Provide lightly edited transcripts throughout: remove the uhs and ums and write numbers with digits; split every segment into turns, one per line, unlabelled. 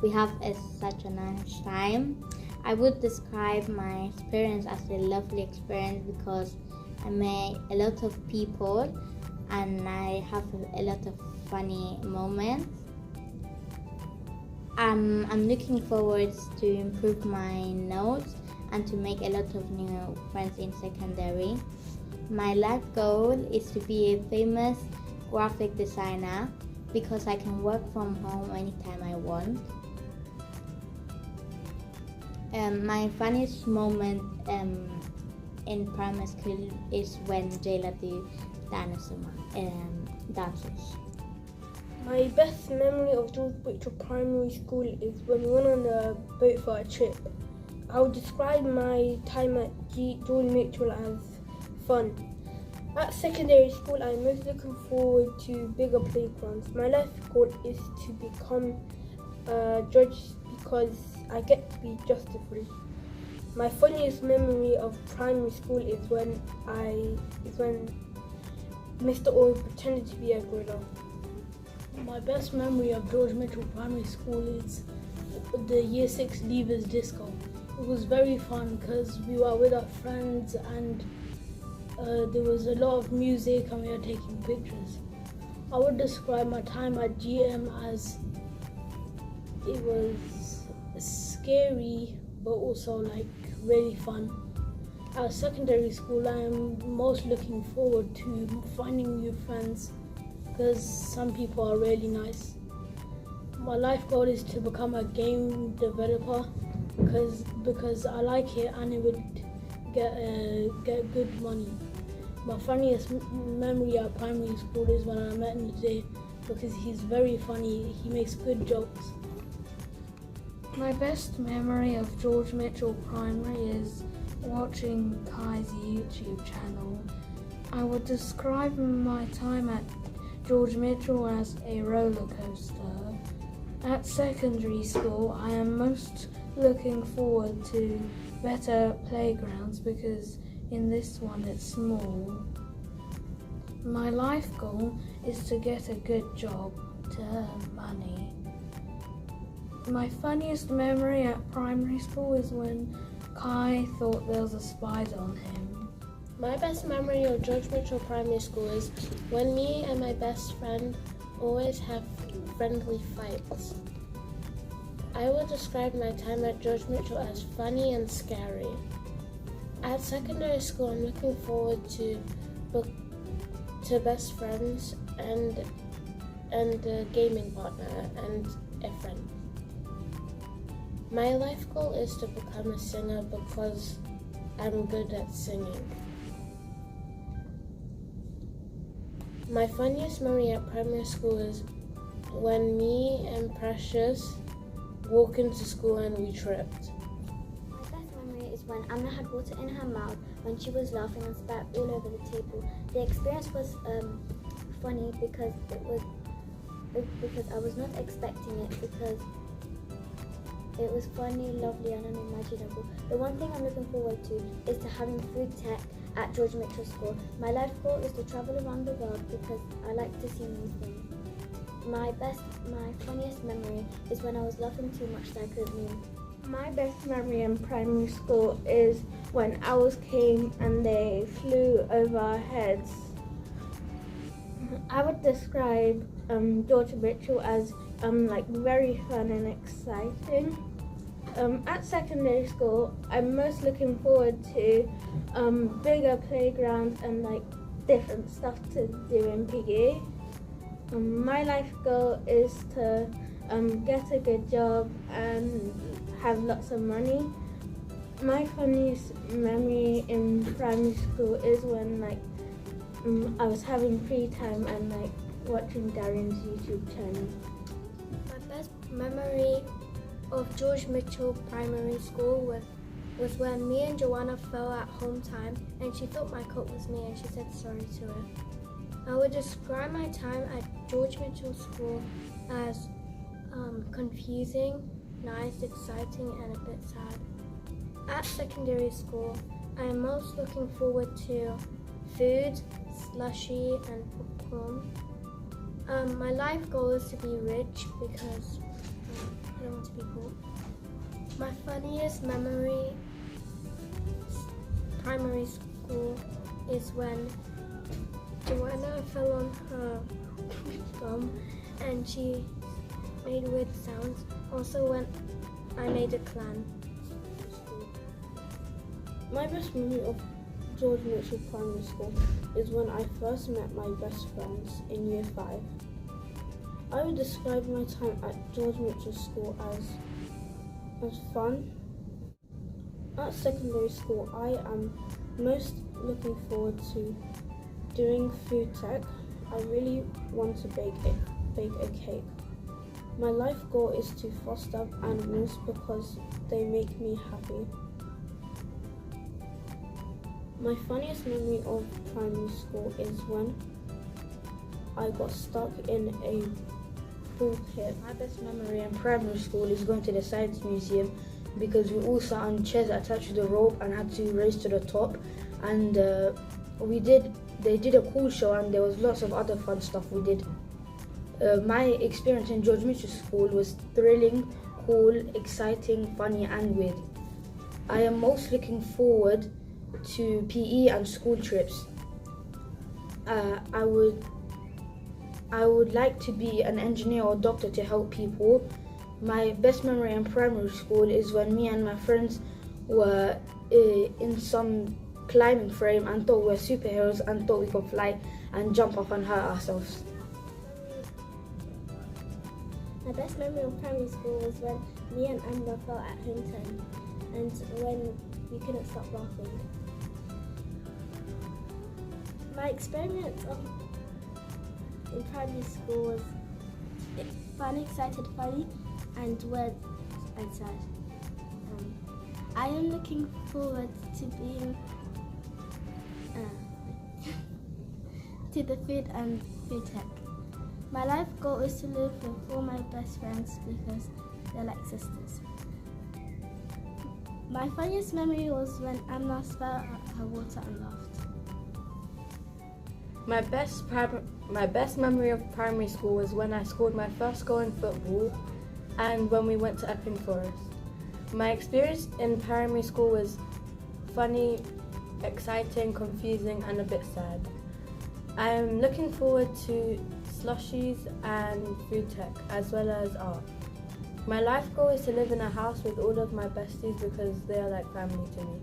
we have such a nice time. I would describe my experience as a lovely experience because I met a lot of people and I have a lot of funny moments. I'm looking forward to improve my notes and to make a lot of new friends in secondary. My life goal is to be a famous graphic designer because I can work from home anytime I want. My funniest moment in primary school is when Jayla do dinosaur dances.
My best memory of George Mitchell Primary School is when we went on a boat for a trip. I would describe my time at George Mitchell as fun. At secondary school, I'm most looking forward to bigger playgrounds. My life goal is to become a judge because I get to be justified. My funniest memory of primary school is when Mr. Orr pretended to be a gorilla.
My best memory of George Mitchell Primary School is the Year 6 Leavers Disco. It was very fun because we were with our friends and there was a lot of music and we were taking pictures. I would describe my time at GM as it was scary but also like really fun. At secondary school, I am most looking forward to finding new friends because some people are really nice. My life goal is to become a game developer because I like it and it would get good money. My funniest memory at primary school is when I met him today because he's very funny, he makes good jokes.
My best memory of George Mitchell Primary is watching Kai's YouTube channel. I would describe my time at George Mitchell as a roller coaster. At secondary school, I am most looking forward to better playgrounds because in this one it's small. My life goal is to get a good job to earn money. My funniest memory at primary school is when Kai thought there was a spider on him.
My best memory of George Mitchell Primary School is when me and my best friend always have friendly fights. I would describe my time at George Mitchell as funny and scary. At secondary school, I'm looking forward to best friends and a gaming partner and a friend. My life goal is to become a singer because I'm good at singing. My funniest memory at primary school is when me and Precious walked into school and we tripped.
My best memory is when Anna had water in her mouth when she was laughing and spat all over the table. The experience was funny because I was not expecting it because it was funny, lovely and unimaginable. The one thing I'm looking forward to is to having food tech at George Mitchell School. My life goal is to travel around the world because I like to see new things. My funniest memory is when I was laughing too much that I couldn't move.
My best memory in primary school is when owls came and they flew over our heads. I would describe George Mitchell as like very fun and exciting. At secondary school, I'm most looking forward to bigger playgrounds and like different stuff to do in PE. My life goal is to get a good job and have lots of money. My funniest memory in primary school is when I was having free time and watching Darian's YouTube channel.
My best memory of George Mitchell Primary School was when me and Joanna fell at home time and she thought my coat was me and she said sorry to it. I would describe my time at George Mitchell School as confusing, nice, exciting and a bit sad. At secondary school, I am most looking forward to food, slushy and popcorn. My life goal is to be rich because I don't want to be cool. My funniest memory primary school is when Joanna fell on her gum and she made weird sounds. Also when I made a clan.
My best memory of George Mitchell Primary School is when I first met my best friends in Year 5. I would describe my time at George Mitchell School as fun. At secondary school, I am most looking forward to doing food tech. I really want to bake a cake. My life goal is to foster animals because they make me happy. My funniest memory of primary school is when I got stuck in a pool pit.
My best memory in primary school is going to the Science Museum because we all sat on chairs attached to the rope and had to race to the top, and they did a cool show and there was lots of other fun stuff we did. My experience in George Mitchell School was thrilling, cool, exciting, funny and weird. I am most looking forward to PE and school trips. I would like to be an engineer or doctor to help people. My best memory in primary school is when me and my friends were in some climbing frame and thought we were superheroes and thought we could fly and jump off and hurt ourselves.
My best memory of primary school was when me and Amber fell at home time and when we couldn't stop laughing. My experience in primary school was fun, excited, funny, and weird and sad. I am looking forward to being to the food and food tech. My life goal is to live with all my best friends because they're like sisters. My funniest memory was when Amna fell at her water and laughed.
My best memory of primary school was when I scored my first goal in football and when we went to Epping Forest. My experience in primary school was funny, exciting, confusing and a bit sad. I am looking forward to slushies and food tech as well as art. My life goal is to live in a house with all of my besties because they are like family to me.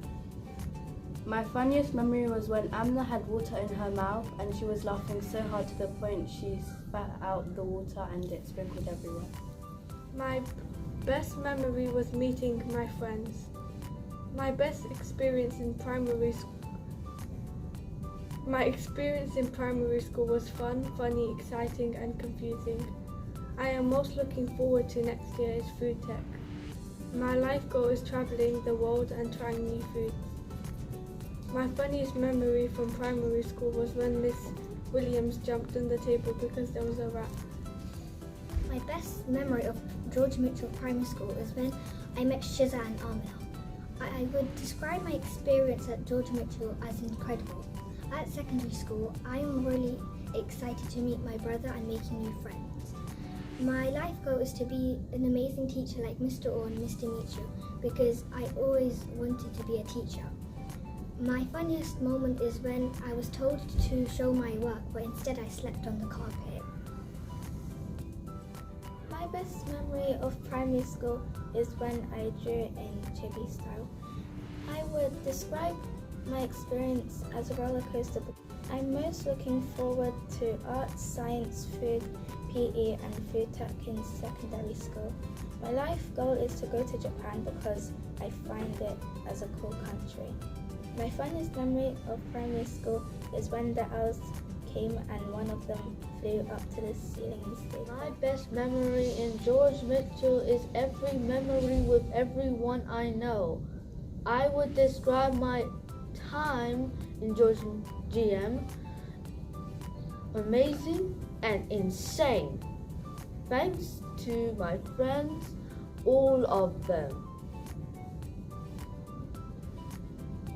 My funniest memory was when Amna had water in her mouth and she was laughing so hard to the point she spat out the water and it sprinkled everywhere.
My best memory was meeting my friends. My best experience in primary school. My experience in primary school was fun, funny, exciting and confusing. I am most looking forward to next year's food tech. My life goal is travelling the world and trying new foods. My funniest memory from primary school was when Miss Williams jumped on the table because there was a rat.
My best memory of George Mitchell Primary School is when I met Shiza and Amina. I would describe my experience at George Mitchell as incredible. At secondary school, I am really excited to meet my brother and making new friends. My life goal is to be an amazing teacher like Mr. Orr and Mr. Mitchell because I always wanted to be a teacher. My funniest moment is when I was told to show my work, but instead I slept on the carpet.
My best memory of primary school is when I drew in chibi style. I would describe my experience as a roller coaster. I'm most looking forward to art, science, food, PE and food tech in secondary school. My life goal is to go to Japan because I find it as a cool country. My funniest memory of primary school is when the owls came and one of them flew up to the ceiling and stayed.
My best memory in George Mitchell is every memory with everyone I know. I would describe my time in George GM amazing and insane. Thanks to my friends, all of them.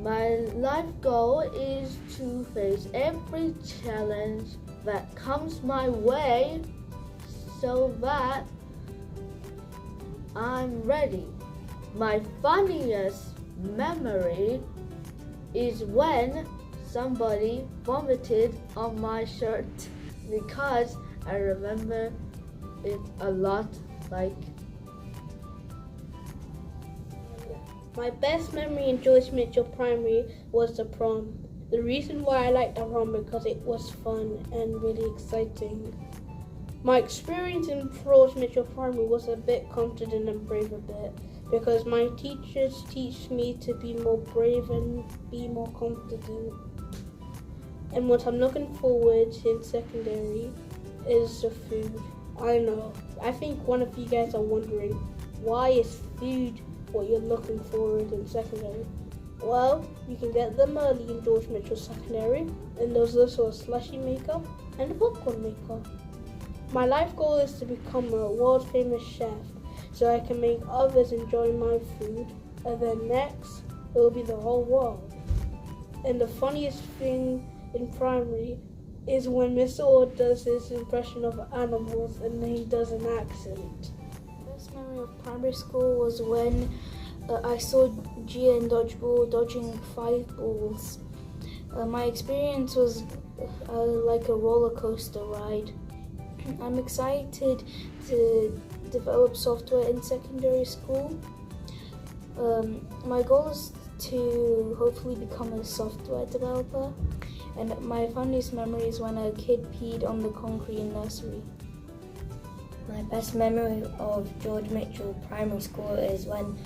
My life goal is to face every challenge that comes my way so that
I'm ready. My funniest memory is when somebody vomited on my shirt because I remember it a lot.
My best memory in George Mitchell Primary was the prom. The reason why I liked the prom because it was fun and really exciting. My experience in George Mitchell Primary was a bit confident and brave a bit because my teachers teach me to be more brave and be more confident. And what I'm looking forward to in secondary is the food. I know. I think one of you guys are wondering, why is food what you're looking forward in secondary? Well, you can get them early in George Mitchell Secondary, and there's also a slushy maker and a popcorn maker. My life goal is to become a world famous chef so I can make others enjoy my food, and then next, it will be the whole world. And the funniest thing in primary is when Mr. Ord does his impression of animals and he does an accent.
The best memory of primary school was when I saw Gia in dodgeball dodging 5 balls. My experience was like a roller coaster ride. I'm excited to develop software in secondary school. My goal is to hopefully become a software developer. And my funniest memory is when a kid peed on the concrete in nursery.
My best memory of George Mitchell Primary School is when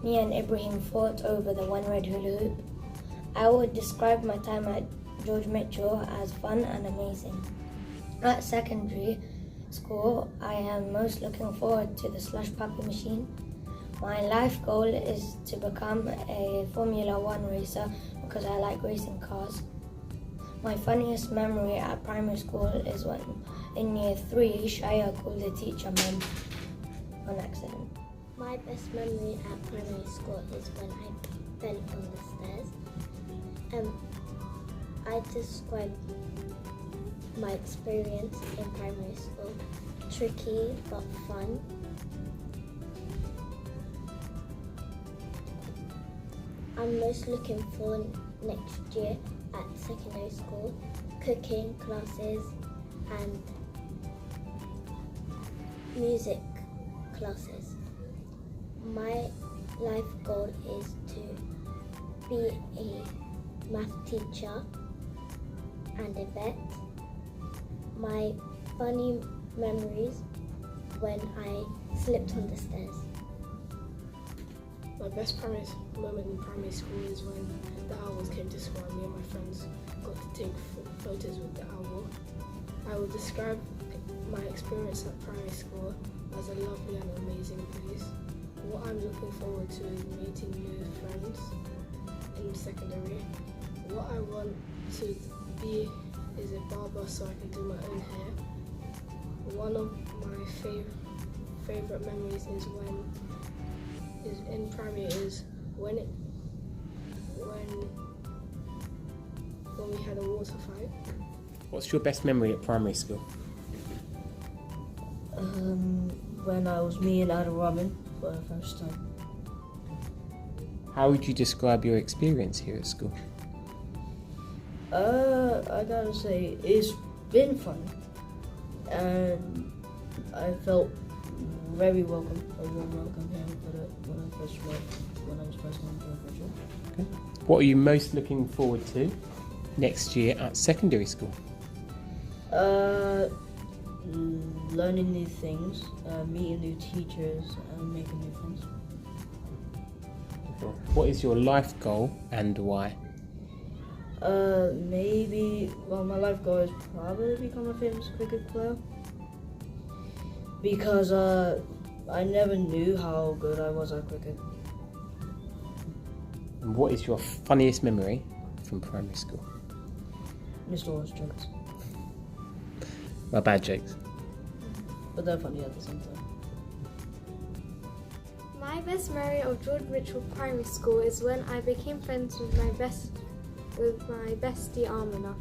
me and Ibrahim fought over the one red hula hoop. I would describe my time at George Mitchell as fun and amazing. At secondary school, I am most looking forward to the slush puppy machine. My life goal is to become a Formula One racer because I like racing cars. My funniest memory at primary school is when in year 3, Shaya called the teacher mum on accident.
My best memory at primary school is when I fell on the stairs. I described my experience in primary school. Tricky but fun. I'm most looking forward next year at secondary school, cooking classes and music classes. My life goal is to be a math teacher and a vet. My funny memories when I slipped on the stairs.
My best moment in primary school is when the owls came to school and me and my friends got to take photos with the owl. I will describe my experience at primary school as a lovely and amazing place. What I'm looking forward to is meeting new friends in secondary. What I want to be is a barber so I can do my own hair. One of my favorite memories is in primary is when we had a water fight.
What's your best memory at primary school?
When I was me and Ada Robin for the first time.
How would you describe your experience here at school?
I gotta say, it's been fun. And I felt very welcome. I was welcome here when I was first on George Mitchell.
Okay. What are you most looking forward to next year at secondary school?
Learning new things, meeting new teachers, and making new friends.
What is your life goal and why?
My life goal is probably become a famous cricket player. Because I never knew how good I was at cricket.
And what is your funniest memory from primary school?
Mr. Orr's jokes.
My bad jokes.
But they're funny at the same time.
My best memory of George Mitchell Primary School is when I became friends with my bestie Amina.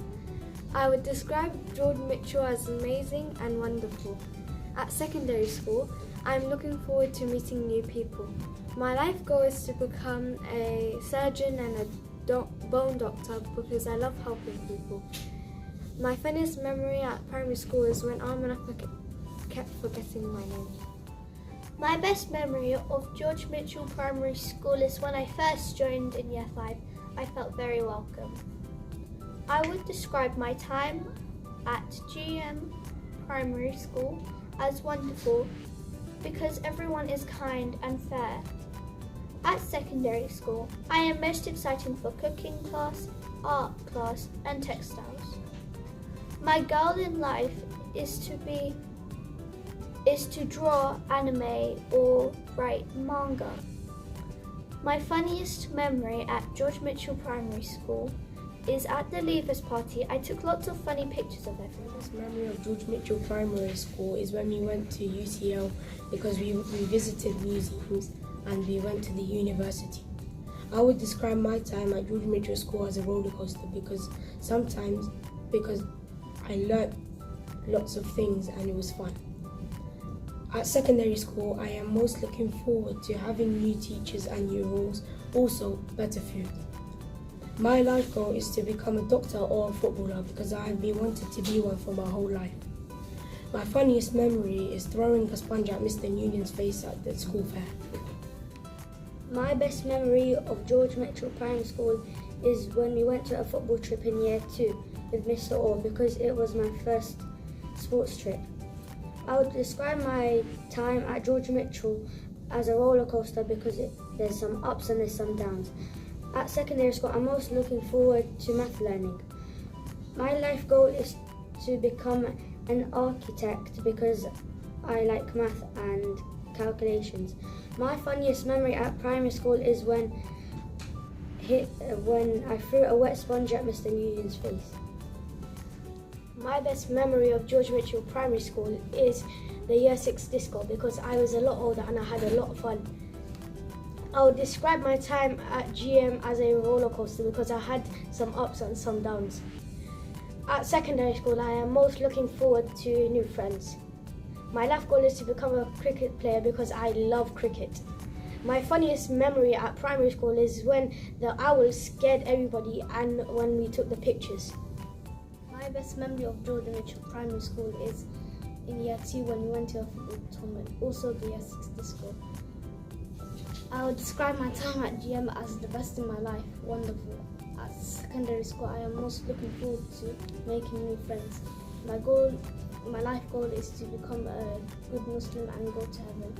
I would describe George Mitchell as amazing and wonderful. At secondary school, I'm looking forward to meeting new people. My life goal is to become a surgeon and a bone doctor because I love helping people. My funniest memory at primary school is when Armina kept forgetting my name.
My best memory of George Mitchell Primary School is when I first joined in Year 5. I felt very welcome. I would describe my time at GM Primary School as wonderful because everyone is kind and fair. At secondary school, I am most excited for cooking class, art class, and textiles. My goal in life is to draw anime or write manga. My funniest memory at George Mitchell Primary School is at the Leavers Party. I took lots of funny pictures of everyone.
My best memory of George Mitchell Primary School is when we went to UCL because we visited museums and we went to the university. I would describe my time at George Mitchell School as a roller coaster because I learnt lots of things and it was fun. At secondary school, I am most looking forward to having new teachers and new rules, also better food. My life goal is to become a doctor or a footballer because I have been wanting to be one for my whole life. My funniest memory is throwing a sponge at Mr. Noonan's face at the school fair.
My best memory of George Mitchell Primary School is when we went to a football trip in Year 2 with Mr. Orr because it was my first sports trip. I would describe my time at George Mitchell as a roller coaster because there's some ups and there's some downs. At secondary school, I'm most looking forward to math learning. My life goal is to become an architect because I like math and calculations. My funniest memory at primary school is when I threw a wet sponge at Mr. Newton's face.
My best memory of George Mitchell Primary School is the Year 6 disco because I was a lot older and I had a lot of fun. I would describe my time at GM as a roller coaster because I had some ups and some downs. At secondary school, I am most looking forward to new friends. My life goal is to become a cricket player because I love cricket. My funniest memory at primary school is when the owls scared everybody and when we took the pictures.
My best memory of George Mitchell Primary School is in Year 2 when we went to a football tournament, also the Year 6 disco. I would describe my time at GM as the best in my life, wonderful. At secondary school, I am most looking forward to making new friends. My life goal is to become a good Muslim and go to heaven.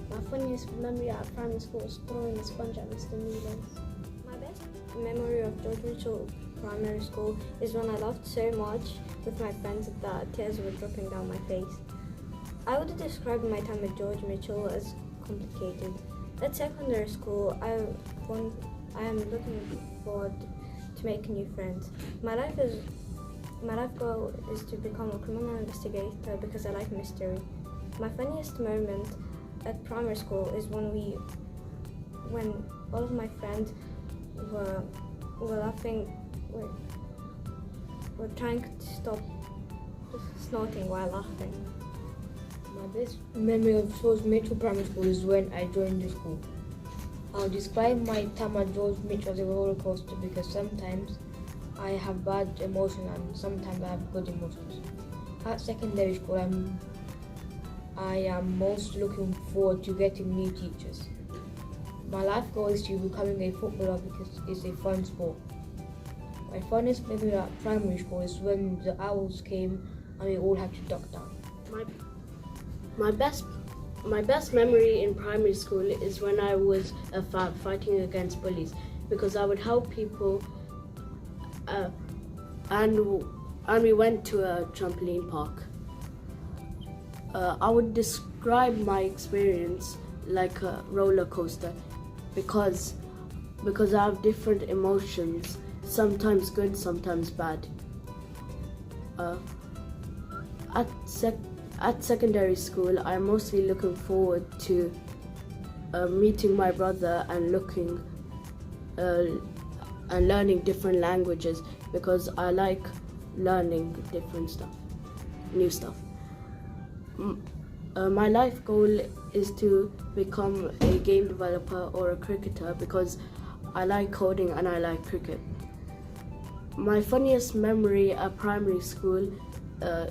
My funniest memory at primary school is throwing a sponge at Mr. Newlands.
My best memory of George Mitchell Primary School is when I laughed so much with my friends that tears were dropping down my face. I would describe my time at George Mitchell as complicated. At secondary school, I am looking forward to making new friends. My life goal is to become a criminal investigator because I like mystery. My funniest moment at primary school is when all of my friends were laughing. We're trying to stop snorting while laughing.
My best memory of George Mitchell Primary School is when I joined the school. I'll describe my time at George Mitchell as a roller coaster because sometimes I have bad emotions and sometimes I have good emotions. At secondary school, I am most looking forward to getting new teachers. My life goal is to becoming a footballer because it's a fun sport. My funnest memory at primary school is when the owls came and we all had to duck down.
My best memory in primary school is when I was a fab fighting against bullies because I would help people and we went to a trampoline park. I would describe my experience like a roller coaster because I have different emotions, sometimes good, sometimes bad. At secondary school, I'm mostly looking forward to meeting my brother and learning different languages because I like learning different stuff, new stuff. My life goal is to become a game developer or a cricketer because I like coding and I like cricket. My funniest memory at primary school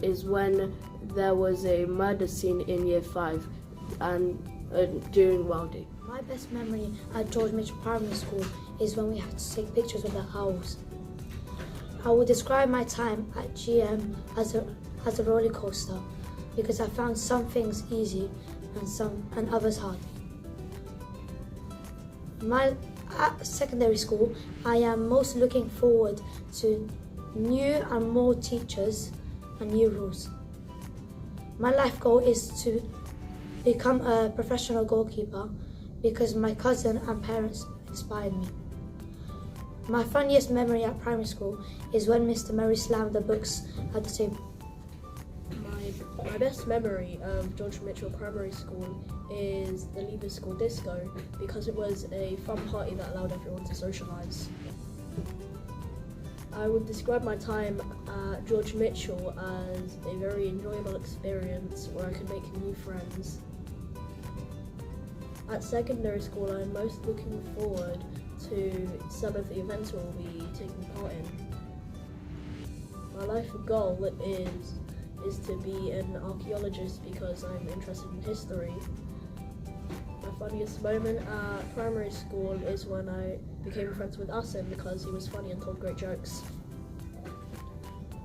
is when there was a murder scene in year 5 and during Wild Day.
My best memory at George Mitchell Primary School is when we had to take pictures with the owls. I would describe my time at GM as a roller coaster because I found some things easy and others hard. At secondary school, I am most looking forward to new and more teachers and new rules. My life goal is to become a professional goalkeeper because my cousin and parents inspired me. My funniest memory at primary school is when Mr. Murray slammed the books at the table.
My best memory of George Mitchell Primary School is the Leavers School Disco because it was a fun party that allowed everyone to socialise. I would describe my time at George Mitchell as a very enjoyable experience where I could make new friends. At secondary school, I'm most looking forward to some of the events we'll be taking part in. My life goal is to be an archaeologist because I'm interested in history. My funniest moment at primary school is when I became friends with Asim because he was funny and told great jokes.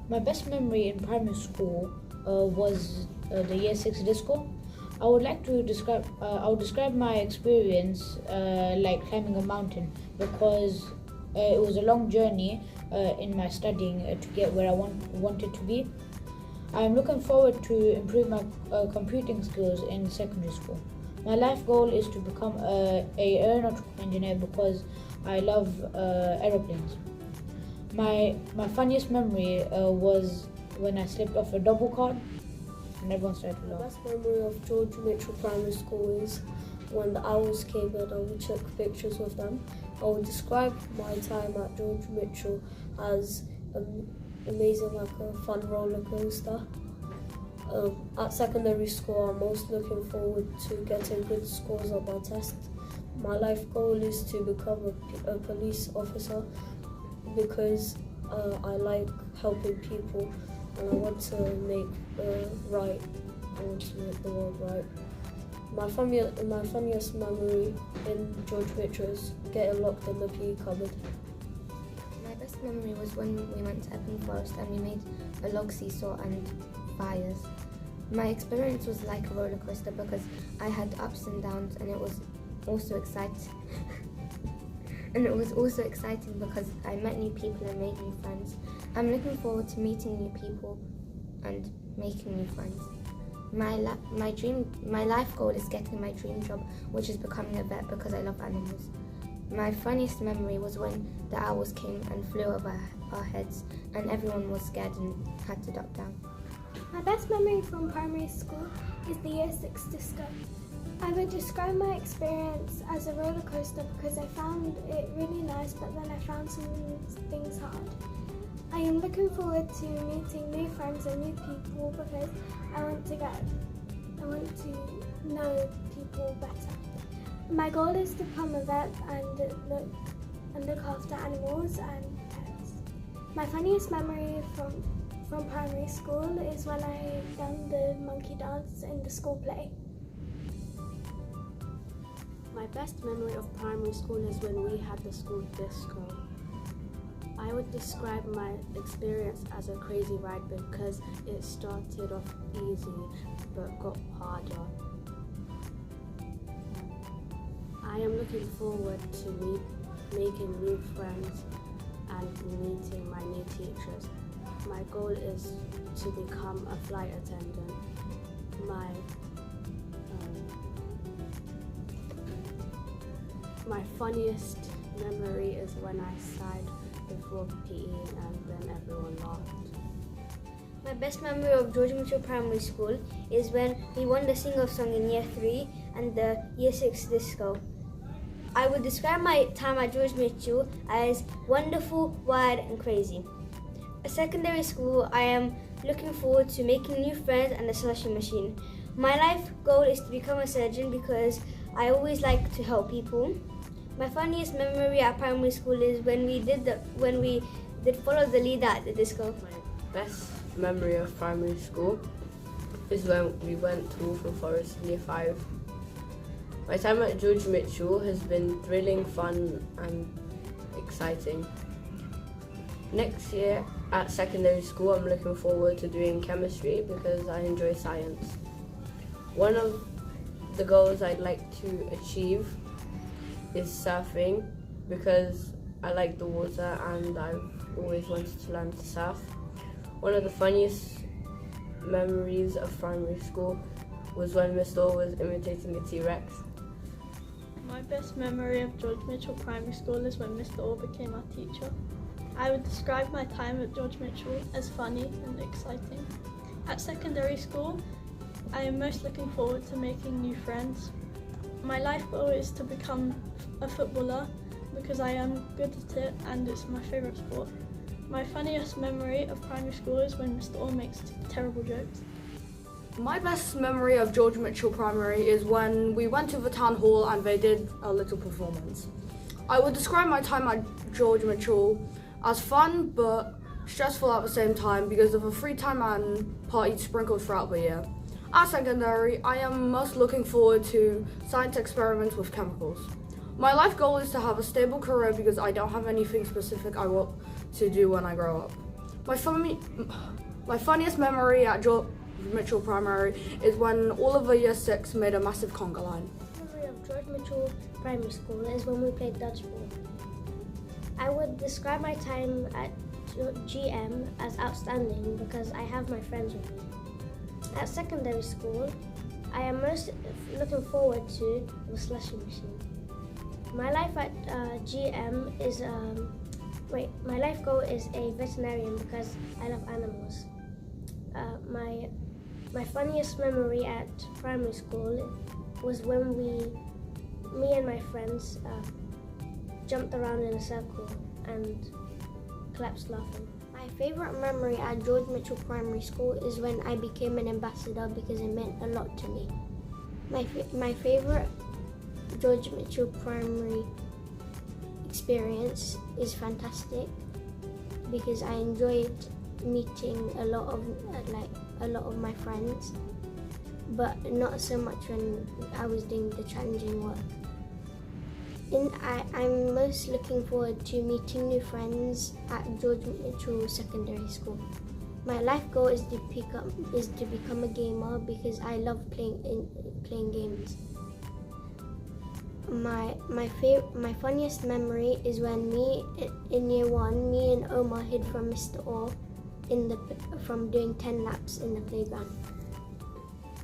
My best memory in primary school was the year 6 disco. I would describe my experience like climbing a mountain because it was a long journey in my studying to get where I wanted to be. I'm looking forward to improve my computing skills in secondary school. My life goal is to become an aeronautical engineer because I love aeroplanes. My funniest memory was when I slipped off a double card and everyone started to laugh.
The best memory of George Mitchell Primary School is when the owls came in and we took pictures with them. I would describe my time at George Mitchell as amazing, like a fun roller coaster. At secondary school, I'm most looking forward to getting good scores on my test. My life goal is to become a police officer because I like helping people and I want to make the world right. My funniest memory in George Mitchell is getting locked in the PE cupboard.
My best memory was when we went to Epping Forest and we made a log seesaw and fires. My experience was like a roller coaster because I had ups and downs and it was also exciting. Because I met new people and made new friends. I'm looking forward to meeting new people and making new friends. My life goal is getting my dream job, which is becoming a vet because I love animals. My funniest memory was when the owls came and flew over our heads and everyone was scared and had to duck down.
My best memory from primary school is the year 6 disco. I would describe my experience as a roller coaster because I found it really nice, but then I found some things hard. I am looking forward to meeting new friends and new people because I want to know people better. My goal is to become a vet and look after animals and pets. My funniest memory from primary school is when I done the monkey dance in the school play.
My best memory of primary school is when we had the school disco. I would describe my experience as a crazy ride because it started off easy but got harder. I am looking forward to making new friends and meeting my new teachers. My goal is to become a flight attendant. My funniest memory is when I sighed before PE and then everyone laughed.
My best memory of George Mitchell Primary School is when we won the sing-off song in year 3 and the year 6 disco. I would describe my time at George Mitchell as wonderful, wild and crazy. At secondary school, I am looking forward to making new friends and the slushing machine.
My life goal is to become a surgeon because I always like to help people. My funniest memory at primary school is when we did follow the leader at the disco.
My best memory of primary school is when we went to Wolfen Forest in year 5. My time at George Mitchell has been thrilling, fun and exciting. Next year at secondary school, I'm looking forward to doing chemistry because I enjoy science. One of the goals I'd like to achieve is surfing because I like the water and I've always wanted to learn to surf. One of the funniest memories of primary school was when Mr. Orr was imitating a T-Rex.
My best memory of George Mitchell Primary School is when Mr. Orr became our teacher. I would describe my time at George Mitchell as funny and exciting. At secondary school, I am most looking forward to making new friends. My life goal is to become a footballer because I am good at it and it's my favourite sport. My funniest memory of primary school is when Mr. Orr makes terrible jokes.
My best memory of George Mitchell Primary is when we went to the town hall and they did a little performance. I would describe my time at George Mitchell as fun but stressful at the same time because of the free time and parties sprinkled throughout the year. At secondary, I am most looking forward to science experiments with chemicals. My life goal is to have a stable career because I don't have anything specific I want to do when I grow up. My funniest memory at George Mitchell Primary is when all of the year 6 made a massive conga line.
My memory of George Mitchell Primary School is when we played dodgeball. I would describe my time at GM as outstanding because I have my friends with me. At secondary school, I am most looking forward to the slushie machine. My life at GM is my life goal is a veterinarian because I love animals. My funniest memory at primary school was when me and my friends jumped around in a circle and collapsed laughing.
My favourite memory at George Mitchell Primary School is when I became an ambassador because it meant a lot to me. My favourite George Mitchell Primary experience is fantastic because I enjoyed meeting a lot of my friends, but not so much when I was doing the challenging work. I'm most looking forward to meeting new friends at George Mitchell Secondary School. My life goal is to become a gamer because I love playing games. My funniest memory is when in year 1, me and Omar hid from Mr. Orr from doing 10 laps in the playground.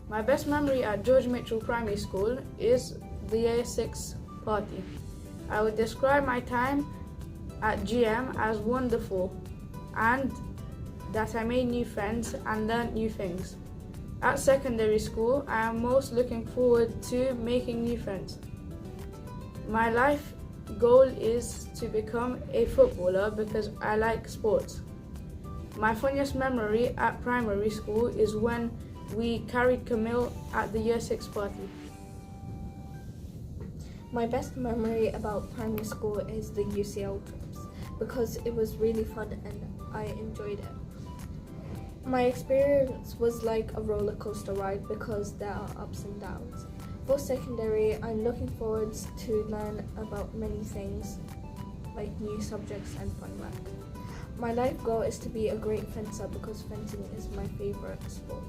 My best memory at George Mitchell Primary School is the year 6 party. I would describe my time at GM as wonderful and that I made new friends and learned new things. At secondary school, I am most looking forward to making new friends. My life goal is to become a footballer because I like sports. My funniest memory at primary school is when we carried Camille at the year 6 party.
My best memory about primary school is the UCL trips because it was really fun and I enjoyed it. My experience was like a roller coaster ride because there are ups and downs. For secondary, I'm looking forward to learn about many things like new subjects and fun work. My life goal is to be a great fencer because fencing is my favorite sport.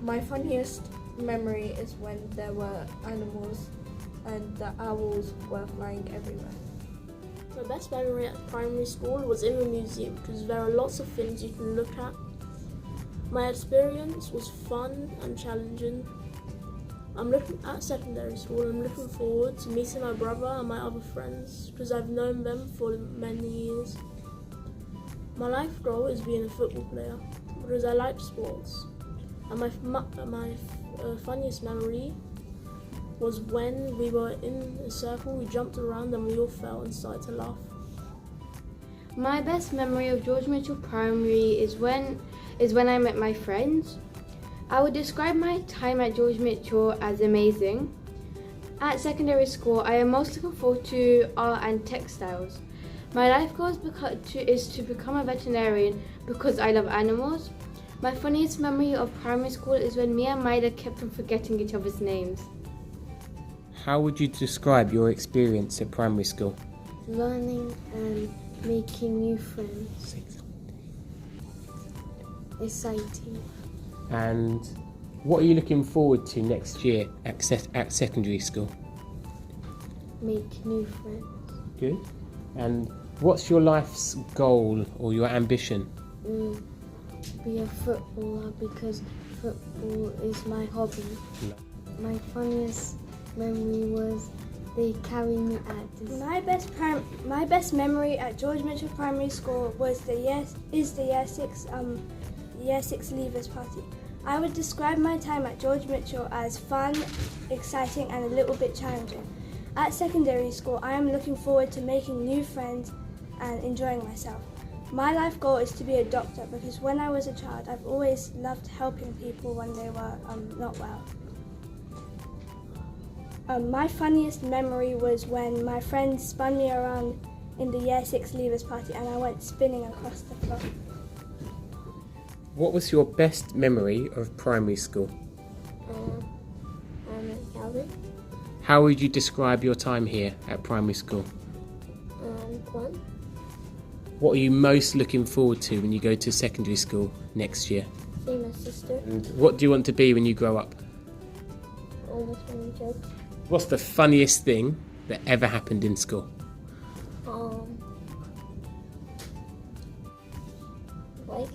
My funniest memory is when there were animals and the owls were flying everywhere.
My best memory at primary school was in the museum because there are lots of things you can look at. My experience was fun and challenging. At secondary school, I'm looking forward to meeting my brother and my other friends because I've known them for many years. My life goal is being a football player because I like sports. And my funniest memory was when we were in a circle, we jumped around and we all fell and started to laugh.
My best memory of George Mitchell Primary is when I met my friends.
I would describe my time at George Mitchell as amazing. At secondary school, I am most looking forward to art and textiles. My life goal is to become a veterinarian because I love animals. My funniest memory of primary school is when me and Maida kept on forgetting each other's names.
How would you describe your experience at primary school?
Learning and making new friends. Exciting.
And what are you looking forward to next year at secondary school?
Make new friends.
Good. And what's your life's goal or your ambition?
Be a footballer because football is my hobby.
No.
My funniest memory was they carried me at this.
My best memory at George Mitchell Primary School was the year 6 leavers party. I would describe my time at George Mitchell as fun, exciting and a little bit challenging. At secondary school, I am looking forward to making new friends and enjoying myself. My life goal is to be a doctor because when I was a child, I've always loved helping people when they were not well. My funniest memory was when my friends spun me around in the year 6 leavers party and I went spinning across the floor.
What was your best memory of primary school?
Calvin.
How would you describe your time here at primary school?
Fun.
What are you most looking forward to when you go to secondary school next year?
Seeing my sister.
And what do you want to be when you grow up?
Almost funny jokes.
What's the funniest thing that ever happened in school?
Like